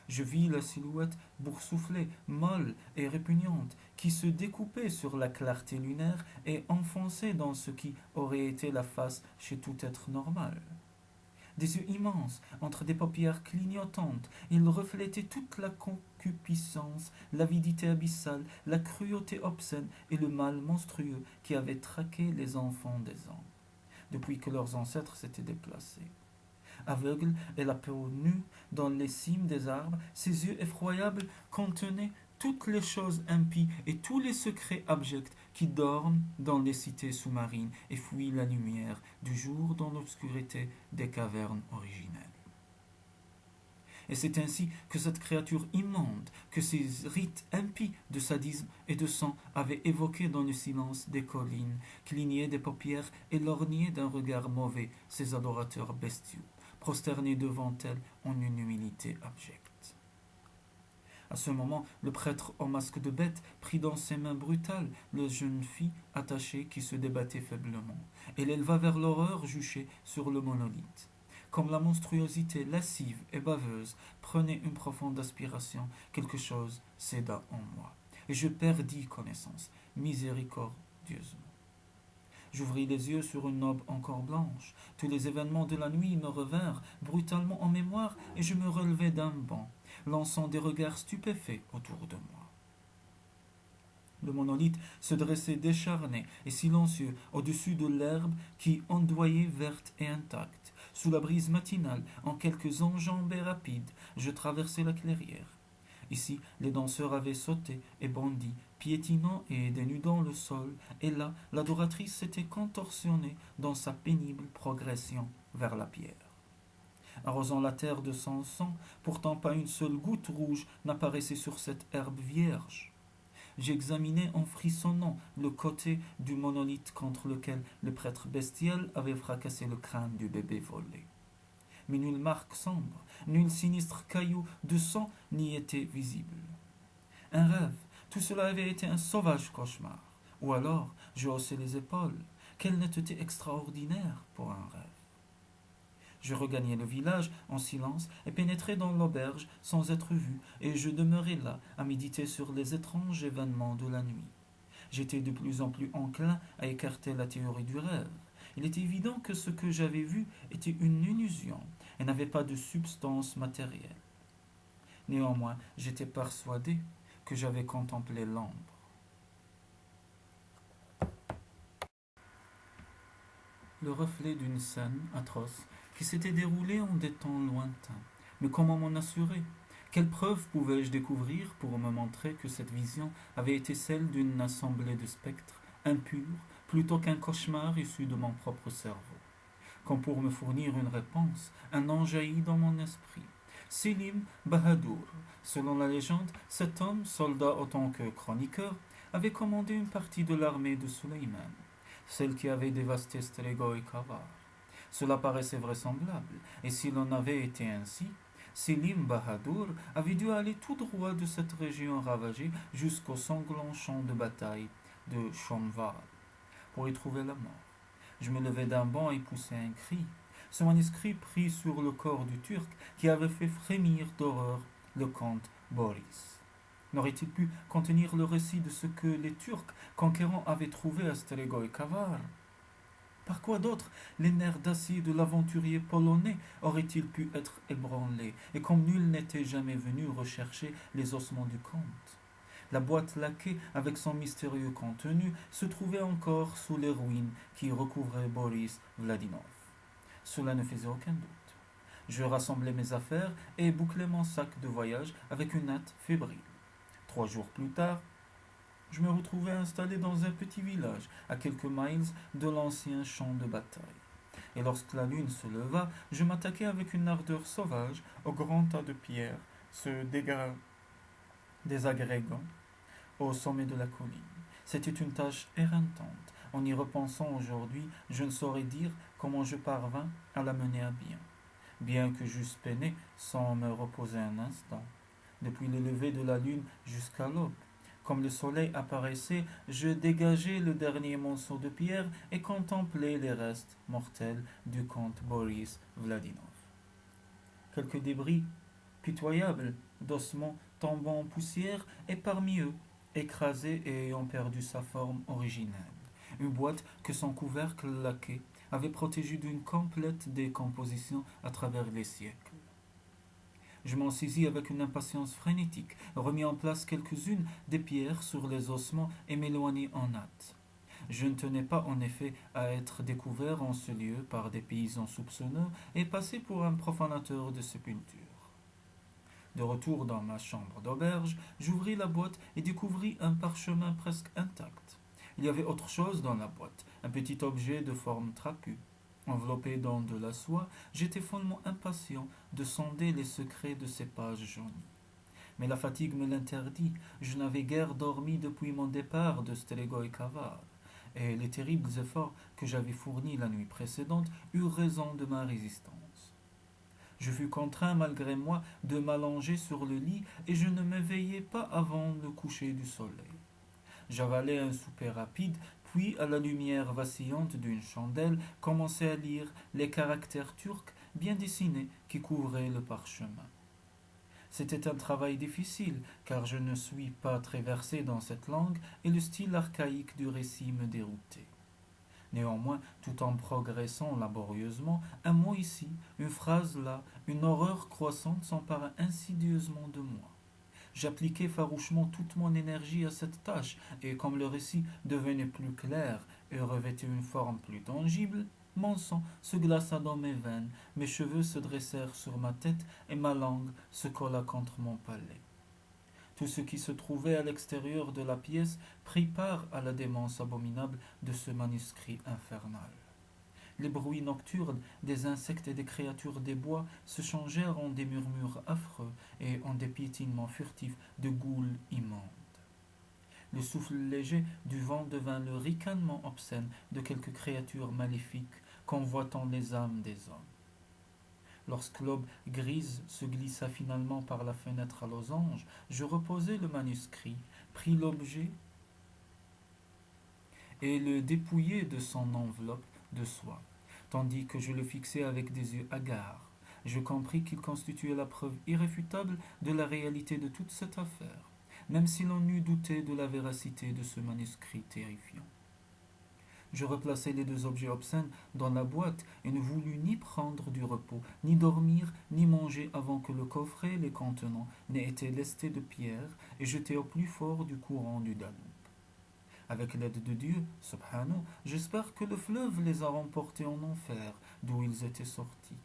Je vis la silhouette boursouflée, molle et répugnante, qui se découpait sur la clarté lunaire et enfonçait dans ce qui aurait été la face chez tout être normal. Des yeux immenses, entre des paupières clignotantes, ils reflétaient toute la concupiscence, l'avidité abyssale, la cruauté obscène et le mal monstrueux qui avait traqué les enfants des hommes, depuis que leurs ancêtres s'étaient déplacés. Aveugle et la peau nue dans les cimes des arbres, ses yeux effroyables contenaient toutes les choses impies et tous les secrets abjects qui dorment dans les cités sous-marines et fuient la lumière du jour dans l'obscurité des cavernes originelles. Et c'est ainsi que cette créature immonde, que ces rites impies de sadisme et de sang avaient évoqué dans le silence des collines, clignaient des paupières et lorgnaient d'un regard mauvais ces adorateurs bestiaux, prosternés devant elle en une humilité abjecte. À ce moment, le prêtre au masque de bête prit dans ses mains brutales la jeune fille attachée qui se débattait faiblement, et l'éleva vers l'horreur juchée sur le monolithe. Comme la monstruosité lascive et baveuse prenait une profonde aspiration, quelque chose céda en moi, et je perdis connaissance, miséricordieusement. J'ouvris les yeux sur une aube encore blanche. Tous les événements de la nuit me revinrent brutalement en mémoire, et je me relevai d'un bond, lançant des regards stupéfaits autour de moi. Le monolithe se dressait décharné et silencieux au-dessus de l'herbe qui ondoyait verte et intacte. Sous la brise matinale, en quelques enjambées rapides, je traversai la clairière. Ici, les danseurs avaient sauté et bondi, piétinant et dénudant le sol, et là, l'adoratrice s'était contorsionnée dans sa pénible progression vers la pierre. Arrosant la terre de son sang, pourtant pas une seule goutte rouge n'apparaissait sur cette herbe vierge. J'examinais en frissonnant le côté du monolithe contre lequel le prêtre bestial avait fracassé le crâne du bébé volé. Mais nulle marque sombre, nul sinistre caillou de sang n'y était visible. Un rêve, tout cela avait été un sauvage cauchemar. Ou alors, je haussai les épaules. Quelle netteté extraordinaire pour un rêve. Je regagnai le village en silence et pénétrai dans l'auberge sans être vu, et je demeurai là à méditer sur les étranges événements de la nuit. J'étais de plus en plus enclin à écarter la théorie du rêve. Il était évident que ce que j'avais vu était une illusion et n'avait pas de substance matérielle. Néanmoins, j'étais persuadé que j'avais contemplé l'ombre. Le reflet d'une scène atroce qui s'était déroulée en des temps lointains. Mais comment m'en assurer? Quelle preuve pouvais-je découvrir pour me montrer que cette vision avait été celle d'une assemblée de spectres impurs plutôt qu'un cauchemar issu de mon propre cerveau? Comme pour me fournir une réponse, un nom jaillit dans mon esprit. Selim Bahadur. Selon la légende, cet homme, soldat autant que chroniqueur, avait commandé une partie de l'armée de Sulayman, celle qui avait dévasté Strego et Kavar. Cela paraissait vraisemblable, et s'il en avait été ainsi, Selim Bahadur avait dû aller tout droit de cette région ravagée jusqu'au sanglant champ de bataille de Shomvar, pour y trouver la mort. Je me levai d'un bond et poussai un cri. Ce manuscrit prit sur le corps du Turc qui avait fait frémir d'horreur le comte Boris. N'aurait-il pu contenir le récit de ce que les Turcs conquérants avaient trouvé à Strego et Kavar? Par quoi d'autre les nerfs d'acier de l'aventurier polonais auraient-ils pu être ébranlés, et comme nul n'était jamais venu rechercher les ossements du comte? La boîte laquée avec son mystérieux contenu se trouvait encore sous les ruines qui recouvraient Boris Vladimov. Cela ne faisait aucun doute. Je rassemblai mes affaires et bouclai mon sac de voyage avec une hâte fébrile. 3 jours plus tard, je me retrouvai installé dans un petit village à quelques miles de l'ancien champ de bataille. Et lorsque la lune se leva, je m'attaquai avec une ardeur sauvage au grand tas de pierres se désagrégant au sommet de la colline. C'était une tâche éreintante. En y repensant aujourd'hui, je ne saurais dire comment je parvins à la mener à bien que j'eusse peiné sans me reposer un instant, depuis le lever de la lune jusqu'à l'aube. Comme le soleil apparaissait, je dégageai le dernier monceau de pierre et contemplai les restes mortels du comte Boris Vladimov. Quelques débris pitoyables d'ossements tombant en poussière, et parmi eux, écrasés et ayant perdu sa forme originelle. Une boîte que son couvercle laqué avait protégée d'une complète décomposition à travers les siècles. Je m'en saisis avec une impatience frénétique, remis en place quelques-unes des pierres sur les ossements et m'éloignai en hâte. Je ne tenais pas en effet à être découvert en ce lieu par des paysans soupçonneux et passer pour un profanateur de sépultures. De retour dans ma chambre d'auberge, j'ouvris la boîte et découvris un parchemin presque intact. Il y avait autre chose dans la boîte, un petit objet de forme trapue. Enveloppé dans de la soie, j'étais follement impatient de sonder les secrets de ces pages jaunies. Mais la fatigue me l'interdit. Je n'avais guère dormi depuis mon départ de Strego et Kavar, et les terribles efforts que j'avais fournis la nuit précédente eurent raison de ma résistance. Je fus contraint malgré moi de m'allonger sur le lit et je ne m'éveillai pas avant le coucher du soleil. J'avalai un souper rapide, puis à la lumière vacillante d'une chandelle commençai à lire les caractères turcs bien dessinée qui couvrait le parchemin. C'était un travail difficile, car je ne suis pas très versé dans cette langue et le style archaïque du récit me déroutait. Néanmoins, tout en progressant laborieusement, un mot ici, une phrase là, une horreur croissante s'empara insidieusement de moi. J'appliquai farouchement toute mon énergie à cette tâche, et comme le récit devenait plus clair et revêtait une forme plus tangible, mon sang se glaça dans mes veines, mes cheveux se dressèrent sur ma tête et ma langue se colla contre mon palais. Tout ce qui se trouvait à l'extérieur de la pièce prit part à la démence abominable de ce manuscrit infernal. Les bruits nocturnes des insectes et des créatures des bois se changèrent en des murmures affreux et en des piétinements furtifs de goules immondes. Le souffle léger du vent devint le ricanement obscène de quelques créatures maléfiques convoitant les âmes des hommes. Lorsque l'aube grise se glissa finalement par la fenêtre à losange, je reposai le manuscrit, pris l'objet et le dépouillai de son enveloppe de soie, tandis que je le fixais avec des yeux hagards. Je compris qu'il constituait la preuve irréfutable de la réalité de toute cette affaire, même si l'on eût douté de la véracité de ce manuscrit terrifiant. Je replaçai les deux objets obscènes dans la boîte et ne voulus ni prendre du repos, ni dormir, ni manger avant que le coffret les contenant n'ait été lesté de pierres et jeté au plus fort du courant du Danube. Avec l'aide de Dieu, subhanahu, j'espère que le fleuve les a remportés en enfer, d'où ils étaient sortis.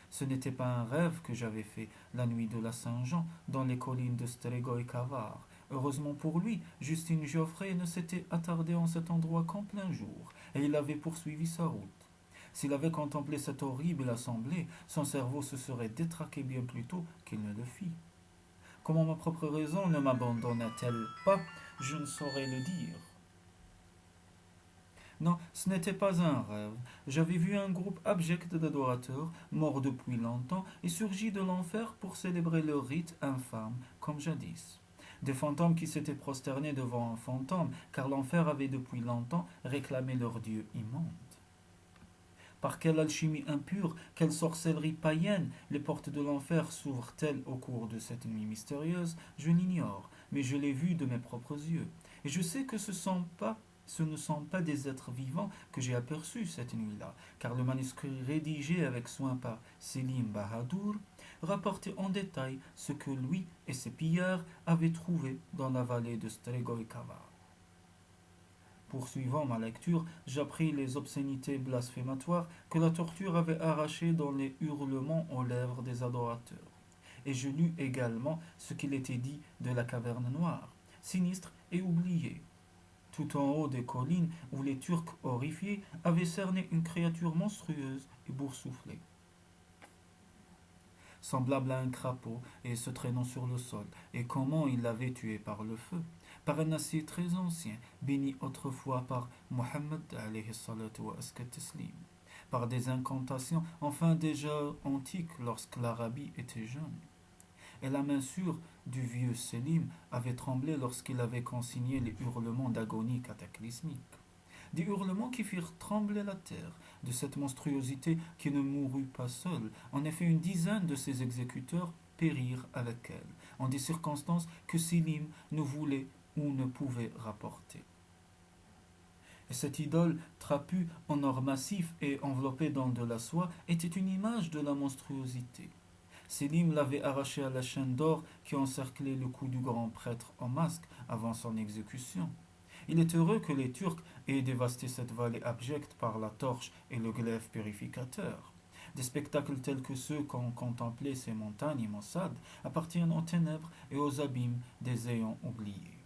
Ce n'était pas un rêve que j'avais fait la nuit de la Saint-Jean dans les collines de Strego Cavar. Heureusement pour lui, Justine Geoffrey ne s'était attardée en cet endroit qu'en plein jour, et il avait poursuivi sa route. S'il avait contemplé cette horrible assemblée, son cerveau se serait détraqué bien plus tôt qu'il ne le fit. Comment ma propre raison ne m'abandonna-t-elle pas, je ne saurais le dire. Non, ce n'était pas un rêve. J'avais vu un groupe abject d'adorateurs, morts depuis longtemps, et surgis de l'enfer pour célébrer leur rite infâme, comme jadis. Des fantômes qui s'étaient prosternés devant un fantôme, car l'enfer avait depuis longtemps réclamé leur dieu immonde. Par quelle alchimie impure, quelle sorcellerie païenne les portes de l'enfer s'ouvrent-elles au cours de cette nuit mystérieuse, je l'ignore, mais je l'ai vu de mes propres yeux. Et je sais que ce ne sont pas des êtres vivants que j'ai aperçus cette nuit-là, car le manuscrit rédigé avec soin par Selim Bahadur rapportait en détail ce que lui et ses pillards avaient trouvé dans la vallée de Stregoïkava. Poursuivant ma lecture, j'appris les obscénités blasphématoires que la torture avait arrachées dans les hurlements aux lèvres des adorateurs. Et je lus également ce qu'il était dit de la caverne noire, sinistre et oubliée, tout en haut des collines où les Turcs horrifiés avaient cerné une créature monstrueuse et boursouflée, semblable à un crapaud et se traînant sur le sol, et comment il l'avait tué par le feu, par un acier très ancien, béni autrefois par Mohammed par des incantations enfin déjà antiques lorsque l'Arabie était jeune. Et la main sûre du vieux Selim avait tremblé lorsqu'il avait consigné les hurlements d'agonie cataclysmique. Des hurlements qui firent trembler la terre, de cette monstruosité qui ne mourut pas seule. En effet, une dizaine de ses exécuteurs périrent avec elle, en des circonstances que Selim ne voulait ou ne pouvait rapporter. Et cette idole, trapue en or massif et enveloppée dans de la soie, était une image de la monstruosité. Selim l'avait arrachée à la chaîne d'or qui encerclait le cou du grand prêtre en masque avant son exécution. Il est heureux que les Turcs aient dévasté cette vallée abjecte par la torche et le glaive purificateur. Des spectacles tels que ceux qu'ont contemplés ces montagnes maussades appartiennent aux ténèbres et aux abîmes des ayants oubliés.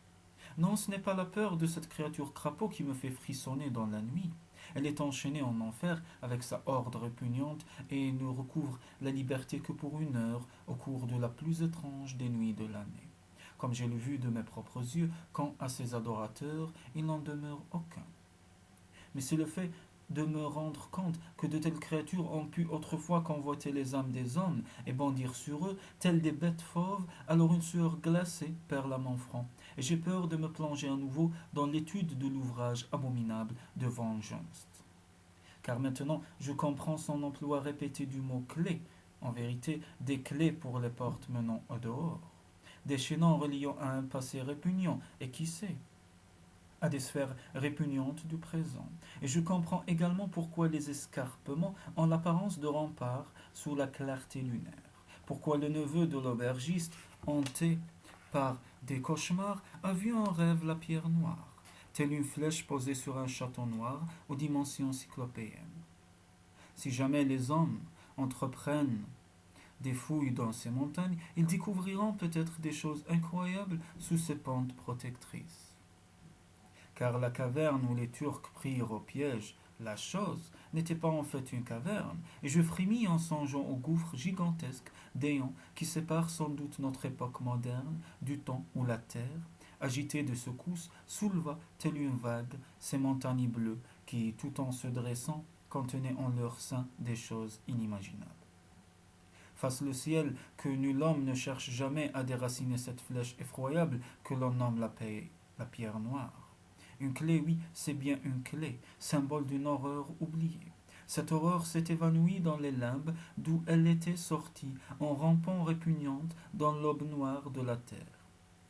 Non, ce n'est pas la peur de cette créature crapaud qui me fait frissonner dans la nuit. Elle est enchaînée en enfer avec sa horde répugnante et ne recouvre la liberté que pour une heure au cours de la plus étrange des nuits de l'année. Comme je l'ai vu de mes propres yeux, quand à ses adorateurs il n'en demeure aucun. Mais c'est le fait de me rendre compte que de telles créatures ont pu autrefois convoiter les âmes des hommes et bondir sur eux, telles des bêtes fauves, alors une sueur glacée perle à mon front, et j'ai peur de me plonger à nouveau dans l'étude de l'ouvrage abominable de Von Junst. car maintenant je comprends son emploi répété du mot clé, en vérité des clés pour les portes menant au dehors, des chaînons reliant à un passé répugnant, et qui sait, à des sphères répugnantes du présent. Et je comprends également pourquoi les escarpements ont l'apparence de remparts sous la clarté lunaire, pourquoi le neveu de l'aubergiste, hanté par des cauchemars, a vu en rêve la pierre noire, telle une flèche posée sur un château noir aux dimensions cyclopéennes. Si jamais les hommes entreprennent des fouilles dans ces montagnes, ils découvriront peut-être des choses incroyables sous ces pentes protectrices. Car la caverne où les Turcs prirent au piège la chose n'était pas en fait une caverne, et je frémis en songeant au gouffre gigantesque d'Éon qui sépare sans doute notre époque moderne du temps où la terre, agitée de secousses, souleva telle une vague ces montagnes bleues qui, tout en se dressant, contenaient en leur sein des choses inimaginables. Fasse le ciel que nul homme ne cherche jamais à déraciner cette flèche effroyable que l'on nomme la pierre noire. Une clé, oui, c'est bien une clé, symbole d'une horreur oubliée. Cette horreur s'est évanouie dans les limbes d'où elle était sortie, en rampant répugnante dans l'aube noire de la terre.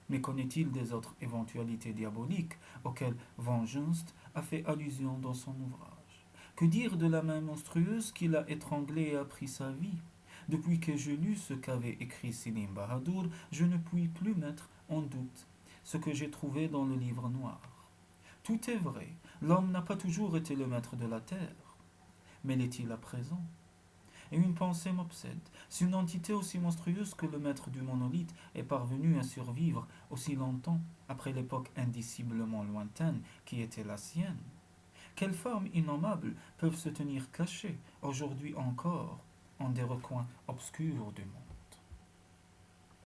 Mais qu'en est-il des autres éventualités diaboliques auxquelles Van Junst a fait allusion dans son ouvrage? Que dire de la main monstrueuse qui l'a étranglé et a pris sa vie? Depuis que je lus ce qu'avait écrit Selim Bahadur, je ne puis plus mettre en doute ce que j'ai trouvé dans le livre noir. Tout est vrai, l'homme n'a pas toujours été le maître de la terre, mais l'est-il à présent? Et une pensée m'obsède. Si une entité aussi monstrueuse que le maître du monolithe est parvenue à survivre aussi longtemps après l'époque indiciblement lointaine qui était la sienne, quelles formes innommables peuvent se tenir cachées aujourd'hui encore en des recoins obscurs du monde?